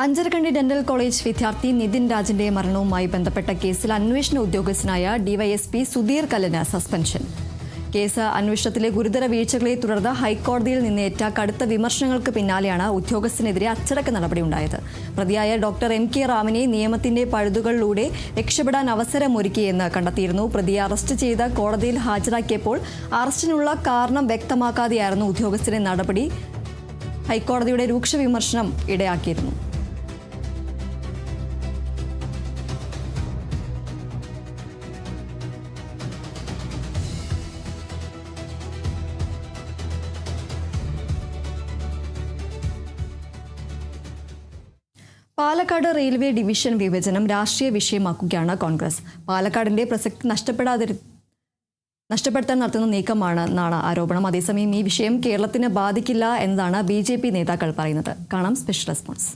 Anjarakandy dental college വിദ്യാർത്ഥി നിതിൻ രാജിന്റെ മരണവുമായി ബന്ധപ്പെട്ട കേസിൽ അന്വേഷണ ഉദ്യോഗസ്ഥനായ ഡിവൈഎസ്പി സുധീർ കല്ലന് സസ്പെൻഷൻ. കേസ് അന്വേഷണത്തിലെ ഗുരുതര വീഴ്ചകളെ തുടർന്ന് ഹൈക്കോടതിയിൽ നിന്നേറ്റ കടുത്ത വിമർശനങ്ങൾക്ക് പിന്നാലെയാണ് ഉദ്യോഗസ്ഥനെതിരെ അച്ചടക്ക നടപടിയുണ്ടായത്. പ്രതിയായ ഡോക്ടർ എം കെ റാമിനെ നിയമത്തിന്റെ പഴുതുകളിലൂടെ രക്ഷപ്പെടാൻ അവസരമൊരുക്കിയെന്ന് കണ്ടെത്തിയിരുന്നു. പ്രതിയെ അറസ്റ്റ് ചെയ്ത് കോടതിയിൽ ഹാജരാക്കിയപ്പോൾ അറസ്റ്റിനുള്ള കാരണം വ്യക്തമാക്കാതെയായിരുന്നു ഉദ്യോഗസ്ഥന്റെ നടപടി. ഹൈക്കോടതിയുടെ രൂക്ഷ വിമർശനം ഇടയാക്കിയിരുന്നു. പാലക്കാട് റെയിൽവേ ഡിവിഷൻ വിഭജനം രാഷ്ട്രീയ വിഷയമാക്കുകയാണ് കോൺഗ്രസ്. പാലക്കാടിന്റെ പ്രസക്തി നഷ്ടപ്പെടുത്താൻ നടത്തുന്ന നീക്കമാണെന്നാണ് ആരോപണം. അതേസമയം ഈ വിഷയം കേരളത്തിന് ബാധിക്കില്ല എന്നതാണ് BJP നേതാക്കൾ പറയുന്നത്. കാണാം സ്പെഷ്യൽ റെസ്പോൺസ്.